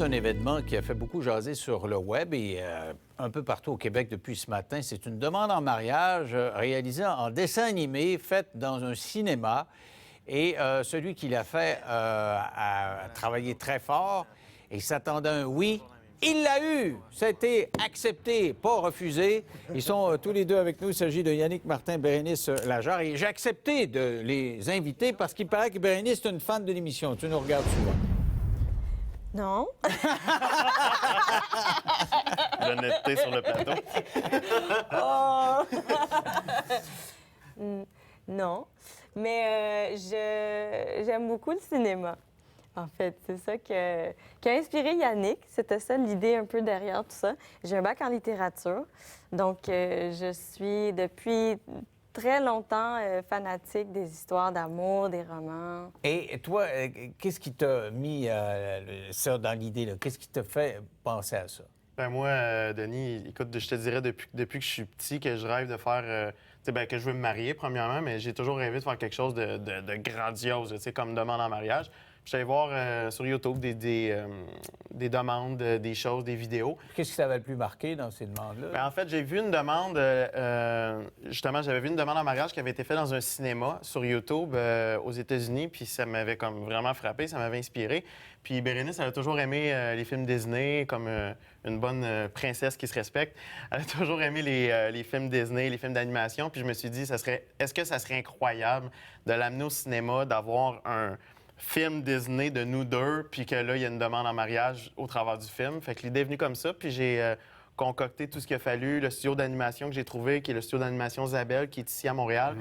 tout un événement qui a fait beaucoup jaser sur le web et un peu partout au Québec depuis ce matin. C'est une demande en mariage réalisée en dessin animé, faite dans un cinéma. Et celui qui l'a fait a travaillé très fort et s'attendait à un oui. Il l'a eu! Ça a été accepté, pas refusé. Ils sont tous les deux avec nous. Il s'agit de Yannick Martin, Bérénice Lajare. Et j'ai accepté de les inviter parce qu'il paraît que Bérénice est une fan de l'émission. Tu nous regardes souvent. Non. L'honnêteté sur le plateau. Oh! Non. Mais j'aime beaucoup le cinéma. En fait, c'est ça qui a inspiré Yannick. C'était ça l'idée un peu derrière tout ça. J'ai un bac en littérature. Donc, je suis depuis très longtemps fanatique des histoires d'amour, des romans. Et toi, qu'est-ce qui t'a mis ça dans l'idée, là? Qu'est-ce qui t'a fait penser à ça? Ben moi, Denis, écoute, je te dirais depuis que je suis petit que je rêve de faire... que je veux me marier, premièrement, mais j'ai toujours rêvé de faire quelque chose de grandiose, comme demande en mariage. Puis j'allais voir sur YouTube des demandes, des choses, des vidéos. Qu'est-ce qui t'avait le plus marqué dans ces demandes-là? Bien, en fait, j'ai vu une demande, justement, j'avais vu une demande en mariage qui avait été faite dans un cinéma sur YouTube aux États-Unis, puis ça m'avait comme vraiment frappé, ça m'avait inspiré. Puis Bérénice, elle a toujours aimé les films Disney comme une bonne princesse qui se respecte. Elle a toujours aimé les films Disney, les films d'animation. Puis je me suis dit, est-ce que ça serait incroyable de l'amener au cinéma, d'avoir un film Disney de nous deux, puis que là, il y a une demande en mariage au travers du film. Fait que l'idée est venue comme ça, puis j'ai concocté tout ce qu'il a fallu, le studio d'animation que j'ai trouvé, qui est le studio d'animation Zabel, qui est ici à Montréal,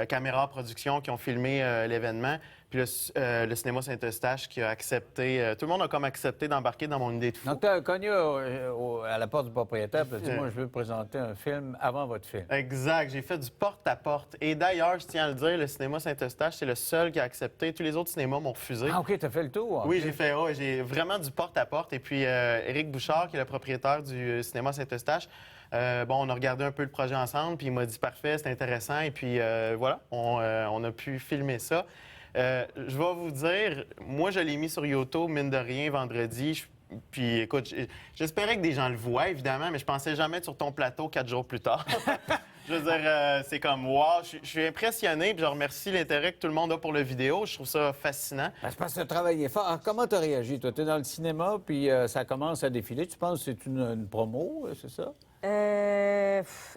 Caméra Production, qui ont filmé l'événement, puis le cinéma Saint-Eustache qui a accepté, tout le monde a comme accepté d'embarquer dans mon idée de fou. Donc, tu as cogné à la porte du propriétaire, puis tu as dit, moi, je veux présenter un film avant votre film. Exact, j'ai fait du porte-à-porte. Et d'ailleurs, je tiens à le dire, le cinéma Saint-Eustache, c'est le seul qui a accepté. Tous les autres cinémas m'ont refusé. Ah, OK, tu as fait le tour. Oui, j'ai vraiment du porte-à-porte. Et puis, Éric Bouchard, qui est le propriétaire du cinéma Saint-Eustache, on a regardé un peu le projet ensemble, puis il m'a dit parfait, c'est intéressant. Et puis, voilà, on a pu filmer ça. Je vais vous dire, moi, je l'ai mis sur YouTube, mine de rien, vendredi. Puis, écoute, j'espérais que des gens le voient, évidemment, mais je pensais jamais être sur ton plateau 4 jours plus tard. Je veux dire, c'est comme, wow, je suis impressionné, puis je remercie l'intérêt que tout le monde a pour la vidéo. Je trouve ça fascinant. C'est parce que tu as travaillé fort. Alors, comment tu as réagi, toi? Tu es dans le cinéma, puis ça commence à défiler. Tu penses que c'est une promo, c'est ça?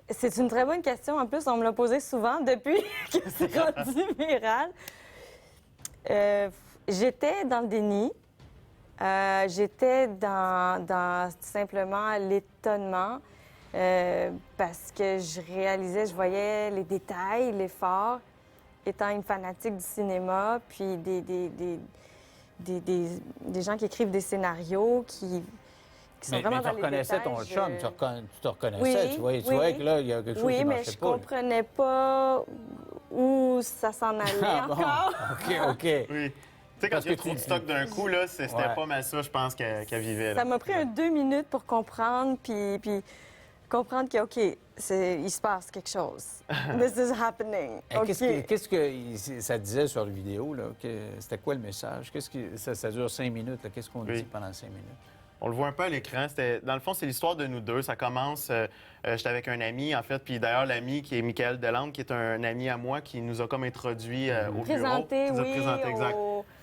C'est une très bonne question. En plus, on me l'a posé souvent depuis que c'est rendu viral. J'étais dans le déni. J'étais dans simplement l'étonnement parce que je réalisais, je voyais les détails, l'effort, étant une fanatique du cinéma, puis des gens qui écrivent des scénarios, qui sont vraiment dans les détails. Mais tu reconnaissais ton chum, tu te reconnaissais, oui, tu voyais que là, il y a quelque chose qui marchait pas. Oui, mais je comprenais pas où ça s'en allait encore. OK. Oui. Tu sais, quand il y a trop de stock d'un coup, là, c'était pas mal ça, je pense, qu'elle vivait. Là. Ça m'a pris 2 minutes pour comprendre, puis comprendre que, OK, il se passe quelque chose. This is happening. Qu'est-ce que ça disait sur la vidéo, là? C'était quoi le message? Ça dure 5 minutes, là. Qu'est-ce qu'on dit pendant 5 minutes? On le voit un peu à l'écran. Dans le fond, c'est l'histoire de nous deux. Ça commence, j'étais avec un ami, en fait, puis d'ailleurs, l'ami qui est Michael Delande, qui est un ami à moi, qui nous a comme introduit au bureau. Présenté, exact.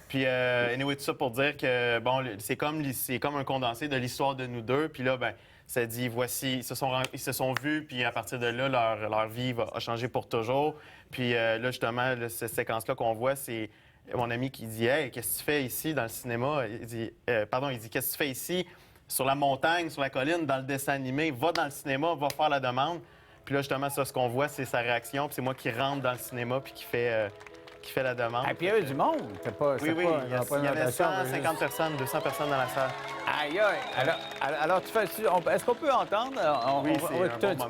Puis, anyway, tout ça pour dire que, bon, c'est comme un condensé de l'histoire de nous deux. Puis là, ben, ça dit, voici, ils se sont vus, puis à partir de là, leur vie a changé pour toujours. Puis là, justement, cette séquence-là qu'on voit, c'est mon ami qui dit « Hey, qu'est-ce que tu fais ici dans le cinéma? » Il dit « Qu'est-ce que tu fais ici, sur la montagne, sur la colline, dans le dessin animé? Va dans le cinéma, va faire la demande. » Puis là, justement, ça, ce qu'on voit, c'est sa réaction. Puis c'est moi qui rentre dans le cinéma puis qui fait la demande. Et puis il y avait du monde. Oui, il y avait 150 personnes, 200 personnes dans la salle. Aïe, aïe. Alors tu fais... Est-ce qu'on peut entendre? Oui, on va écouter un petit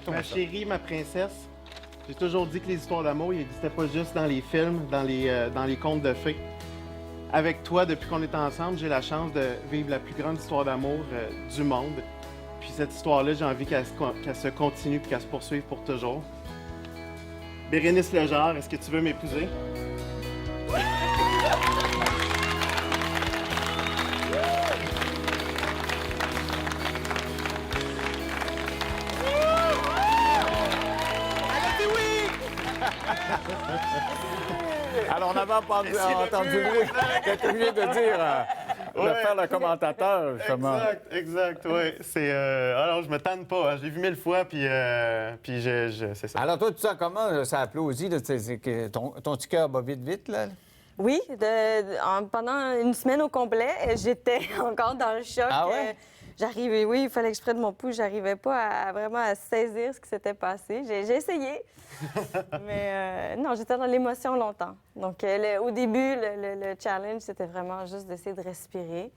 peu. Ma chérie, ma princesse, j'ai toujours dit que les histoires d'amour, ils n'existaient pas juste dans les films, dans les contes de fées. Avec toi, depuis qu'on est ensemble, j'ai la chance de vivre la plus grande histoire d'amour du monde. Puis cette histoire-là, j'ai envie qu'elle se continue et qu'elle se poursuive pour toujours. Bérénice Lajare, est-ce que tu veux m'épouser? Alors, on avait entendu lui. T'es obligé de dire, de Ouais. faire le commentateur, justement. Exact, oui. C'est... alors, je me tanne pas. Hein. Je l'ai vu 1000 fois, puis c'est ça. Alors, toi, tu sens comment ça applaudit? Là, c'est que ton petit cœur bat vite, là? Oui, pendant une semaine au complet, j'étais encore dans le choc. Ah ouais? J'arrivais, oui, il fallait que je prenne mon pouls. J'arrivais pas vraiment à saisir ce qui s'était passé. J'ai essayé, mais non, j'étais dans l'émotion longtemps. Donc, au début, le challenge, c'était vraiment juste d'essayer de respirer.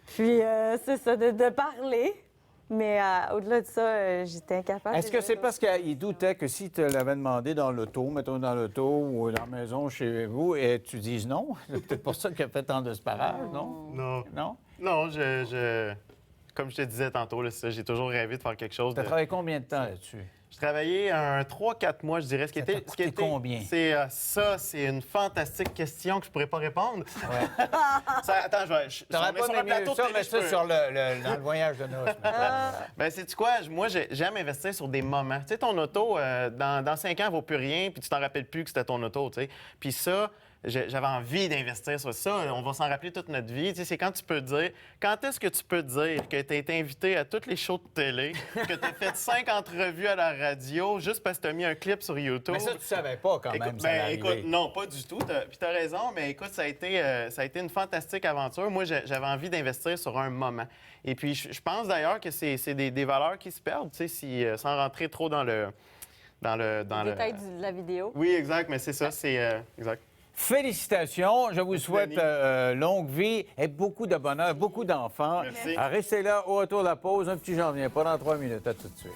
Puis, c'est ça, de parler. Mais au-delà de ça, j'étais incapable. Est-ce que c'est parce qu'il doutait que si tu l'avais demandé dans l'auto, mettons dans l'auto ou dans la maison chez vous, et tu dises non? C'est peut-être pour ça qu'il a fait tant de sparage, non? Non. Non? Non, comme je te disais tantôt, là, c'est ça, j'ai toujours rêvé de faire quelque chose. Tu as travaillé combien de temps là-dessus? J'ai travaillé un 3-4 mois, je dirais. Ça t'a coûté combien? C'est une fantastique question que je pourrais pas répondre. Ouais. Attends, T'aurais pas sur un aimé plateau de ça, télé, mais je ça peux. sur dans le voyage de noces. Ben, sais-tu quoi? Moi, j'aime investir sur des moments. Tu sais, ton auto, dans 5 ans, elle vaut plus rien, puis tu t'en rappelles plus que c'était ton auto, tu sais. Puis ça, j'avais envie d'investir sur ça. On va s'en rappeler toute notre vie. Tu sais, c'est quand tu peux dire... Quand est-ce que tu peux dire que tu as été invité à tous les shows de télé, que tu as fait 5 entrevues à la radio juste parce que tu as mis un clip sur YouTube? Mais ça, tu savais pas quand même, Écoute, ça allait écoute, arriver. non, pas du tout. Puis t'as raison, mais écoute, ça a été une fantastique aventure. Moi, j'avais envie d'investir sur un moment. Et puis, je pense d'ailleurs que c'est des valeurs qui se perdent, tu sais, sans rentrer trop dans le... Détail de la vidéo. Oui, exact, mais c'est ça, c'est... exact. Félicitations. Je vous Merci, souhaite Denis. longue vie et beaucoup de bonheur, beaucoup d'enfants. Merci. Restez là, au retour de la pause. Un petit j'en viens pas dans 3 minutes. À tout de suite.